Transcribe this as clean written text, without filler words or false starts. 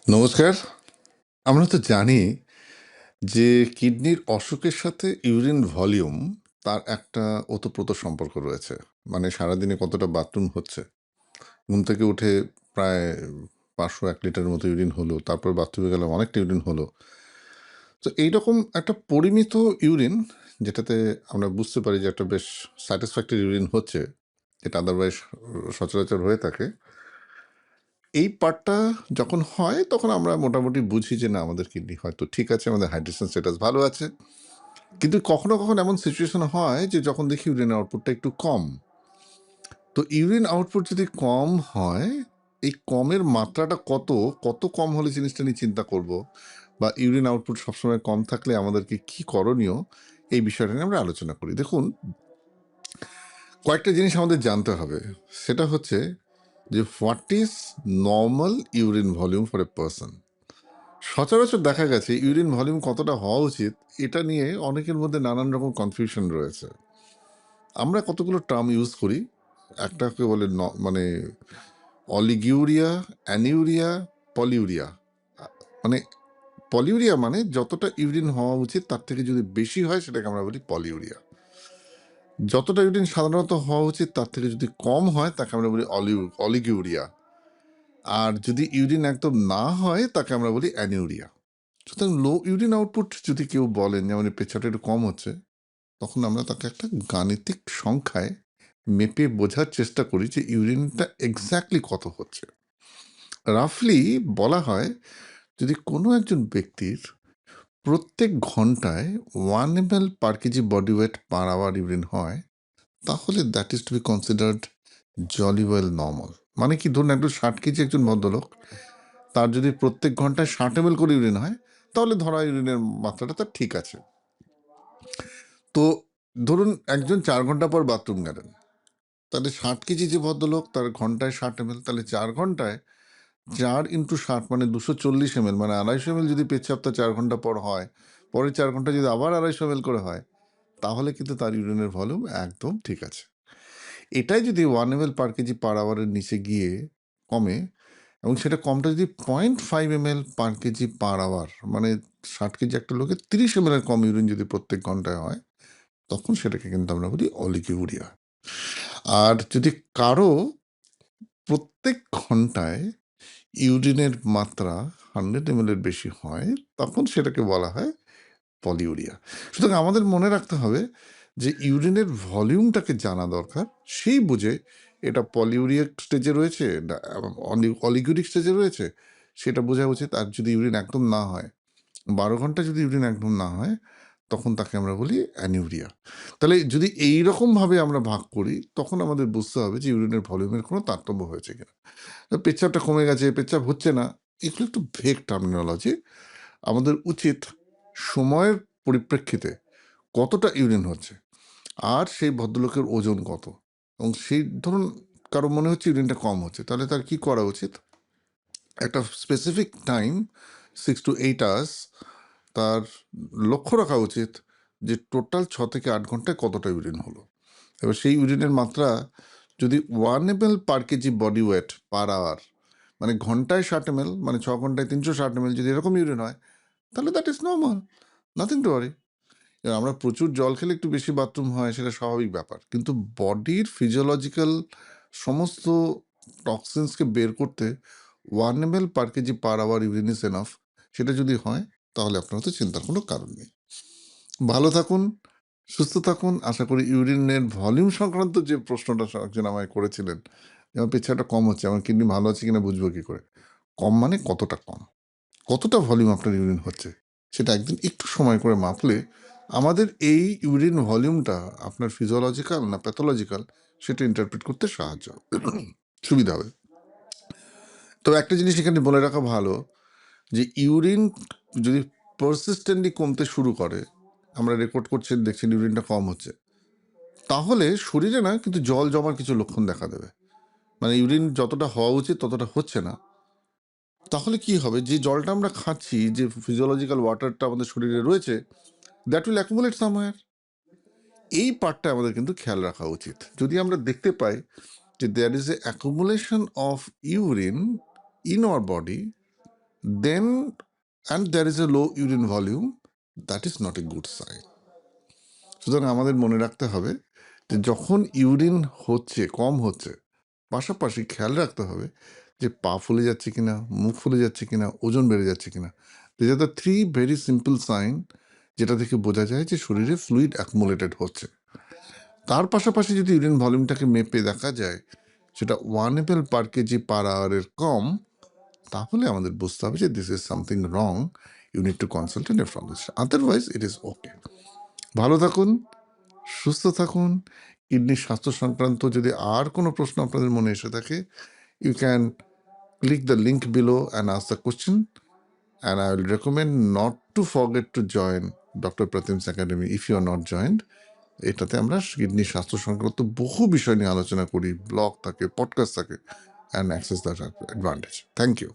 নমস্কার। আমরা তো জানি যে কিডনির অসুখের সাথে ইউরিন ভলিউম তার একটা ওতপ্রোত সম্পর্ক রয়েছে। মানে সারাদিনে কতটা বাথরুম হচ্ছে। ঘুম থেকে উঠে প্রায় ৫০০-১ লিটারের মতো ইউরিন হলো। তারপর বাথরুমে গেলাম অনেকটা ইউরিন হলো। তো এইরকম একটা পরিমিত ইউরিন যেটাতে আমরা বুঝতে পারি যে একটা বেশ স্যাটিসফ্যাক্টরি ইউরিন হচ্ছে, যেটা আদারওয়াইজ সচরাচর হয়ে থাকে। এই পার্টটা যখন হয় তখন আমরা মোটামুটি বুঝি যে না আমাদের কিডনি হয়তো ঠিক আছে, আমাদের হাইড্রেশন স্ট্যাটাস ভালো আছে। কিন্তু কখনো কখনো এমন সিচুয়েশন হয় যে যখন দেখি ইউরিন আউটপুটটা একটু কম। তো ইউরিন আউটপুট যদি কম হয়, এই কমের মাত্রাটা কত কম হলে জিনিসটা নিয়ে চিন্তা করব, বা ইউরিন আউটপুট সবসময় কম থাকলে আমাদেরকে কি করণীয়, এই বিষয়টা নিয়ে আমরা আলোচনা করি। দেখুন, কয়েকটা জিনিস আমাদের জানতে হবে। সেটা হচ্ছে যে what is normal urine volume for a person. সচরাচর দেখা গেছে ইউরিন ভলিউম কতটা হওয়া উচিত এটা নিয়ে অনেকের মধ্যে নানান রকম কনফিউশন রয়েছে। আমরা কতগুলো টার্ম ইউজ করি। একটাকে বলে মানে অলিগিউরিয়া, অ্যানিউরিয়া, পলিউরিয়া। মানে পলিউরিয়া মানে যতটা ইউরিন হওয়া উচিত তার থেকে যদি বেশি হয় সেটাকে আমরা বলি পলিউরিয়া। যতটা ইউরিন সাধারণত হওয়া উচিত তার থেকে যদি কম হয় তাকে আমরা বলি অলিগিউরিয়া। আর যদি ইউরিন একদম না হয় তাকে আমরা বলি অ্যানিউরিয়া। সুতরাং লো ইউরিন আউটপুট যদি কেউ বলেন যেমন পেচ্ছাটা একটু কম হচ্ছে, তখন আমরা তাকে একটা গাণিতিক সংখ্যায় মেপে বোঝার চেষ্টা করি যে ইউরিনটা এক্স্যাক্টলি কত হচ্ছে। রাফলি বলা হয়, যদি কোনো একজন ব্যক্তির প্রত্যেক ঘন্টায় 1 ml per kg body weight per hour urine হয়, তাহলে that is to be considered jolly well normal. মানে কি, ধরুন একজন 60 কেজি একজন ভদ্রলোক, তার যদি প্রত্যেক ঘন্টায় 60 ml করে ইউরিন হয়, তাহলে ধরা ইউরিনের মাত্রাটা তার ঠিক আছে। তো ধরুন একজন 4 ঘন্টা পর বাথরুম গেলেন, তাহলে 60 কেজি যে ভদ্রলোক তার ঘন্টায় 60 ml, তাহলে 4 ঘন্টায় 4 × 60 মানে 240 ml, মানে 250 ml যদি পেচ্ছাপটা 4 ঘন্টা পর হয়, পরের 4 ঘন্টা যদি আবার 250 ml করে হয়, তাহলে কিন্তু তার ইউরিনের ভলিউম একদম ঠিক আছে। এটাই যদি 1 ml পার কেজি পার আওয়ারের নিচে গিয়ে কমে, এবং সেটা কমটা যদি 0.5 ml per kg per hour, মানে 60 কেজি একটা লোকের 30 ml কম ইউরিন যদি প্রত্যেক ঘন্টায় হয়, তখন সেটাকে কিন্তু আমরা বলি অলিগিউরিয়া। আর যদি কারো প্রত্যেক ঘন্টায় ইউরিনের মাত্রা 100 ml এর বেশি হয়, তখন সেটাকে বলা হয় পলিউরিয়া। সুতরাং আমাদের মনে রাখতে হবে যে ইউরিনের ভলিউমটাকে জানা দরকার, সেই বুঝে এটা পলিউরিয়া স্টেজে রয়েছে না অলিগুরিক স্টেজে রয়েছে সেটা বোঝা উচিত। আর যদি ইউরিন একদম না হয়, 12 ঘন্টা যদি ইউরিন একদম না হয়, তখন তাকে আমরা বলি অ্যানিউরিয়া। তাহলে যদি এই রকমভাবে আমরা ভাগ করি, তখন আমাদের বুঝতে হবে যে ইউরিনের ভলিউমের কোনো তারতম্য হয়েছে কিনা। পেচ্ছাপটা কমে গেছে, পেচ্ছাপ হচ্ছে না, এগুলো একটু ভেগ টার্মিনোলজি। আমাদের উচিত সময়ের পরিপ্রেক্ষিতে কতটা ইউরিন হচ্ছে, আর সেই ভদ্রলোকের ওজন কত, এবং সেই ধরুন কারো মনে হচ্ছে ইউরিনটা কম হচ্ছে, তাহলে তার কি করা উচিত, একটা স্পেসিফিক টাইম 6 to 8 hours তার লক্ষ্য রাখা উচিত যে টোটাল 6 থেকে 8 ঘন্টায় কতটা ইউরিন হলো। এবার সেই ইউরিনের মাত্রা যদি 1 ml per kg body weight per hour, মানে ঘন্টায় 60 ml, মানে 6 ঘন্টায় 360 ml যদি এরকম ইউরিন হয়, তাহলে that is normal, nothing to worry. আমরা প্রচুর জল খেলে একটু বেশি বাথরুম হয়, সেটা স্বাভাবিক ব্যাপার, কিন্তু বডির ফিজিওলজিক্যাল সমস্ত টক্সিনসকে বের করতে 1 ml per kg per hour urine is enough. সেটা যদি হয়, তাহলে আপনার তো চিন্তার কোনো কারণ নেই। ভালো থাকুন, সুস্থ থাকুন। আশা করি ইউরিনের ভলিউম সংক্রান্ত যে প্রশ্নটা একজন আমায় করেছিলেন, আমার পেচ্ছাপটা কম হচ্ছে, আমার কিডনি ভালো আছে কিনা বুঝবো কি করে, কম মানে কতটা কম, কতটা ভলিউম আপনার ইউরিন হচ্ছে, সেটা একদিন একটু সময় করে মাপলে আমাদের এই ইউরিন ভলিউমটা আপনার ফিজিওলজিক্যাল না প্যাথোলজিক্যাল সেটা ইন্টারপ্রেট করতে সাহায্য সুবিধা হবে। তবে একটা জিনিস এখানে বলে রাখা ভালো, যে ইউরিন যদি পারসিস্টেন্টলি কমতে শুরু করে, আমরা রেকর্ড করছি দেখছি ইউরিনটা কম হচ্ছে, তাহলে শরীরে না কিন্তু জল জমার কিছু লক্ষণ দেখা দেবে। মানে ইউরিন যতটা হওয়া উচিত ততটা হচ্ছে না, তাহলে কি হবে, যে জলটা আমরা খাচ্ছি, যে ফিজিওলজিক্যাল ওয়াটারটা আমাদের শরীরে রয়েছে, দ্যাট উইল অ্যাকুমুলেট সামওয়্যার। এই পার্টটা আমাদের কিন্তু খেয়াল রাখা উচিত। যদি আমরা দেখতে পাই যে there is a accumulation of urine in our body, then and there is a low urine volume, that is not a good sign. সুতরাং আমাদের মনে রাখতে হবে যে যখন ইউরিন হচ্ছে, কম হচ্ছে, পাশাপাশি খেয়াল রাখতে হবে যে পা ফুলে যাচ্ছে কিনা, মুখ ফুলে যাচ্ছে কিনা, ওজন বেড়ে যাচ্ছে কিনা। This are the 3 very simple sign যেটা থেকে বোঝা যায় যে শরীরে ফ্লুইড অ্যাকুমুলেটেড হচ্ছে। তার পাশাপাশি যদি ইউরিন ভলিউমটাকে মেপে দেখা যায় সেটা 1 ml per kg per hour এর কম, তাহলে আমাদের বুঝতে হবে যে this is something wrong, you need to consult a nephrologist, otherwise it is okay. ভালো থাকুন, সুস্থ থাকুন। কিডনির স্বাস্থ্য সংক্রান্ত যদি আর কোনো প্রশ্ন আপনাদের মনে এসে থাকে, you can click the link below and ask the question, and I will recommend not to forget to join doctor Pratim's academy if you are not joined. এটাতে আমরা কিডনির স্বাস্থ্য সংক্রান্ত বহু বিষয় নিয়ে আলোচনা করি, ব্লগ থাকে, পডকাস্ট থাকে, and access the advantage. Thank you.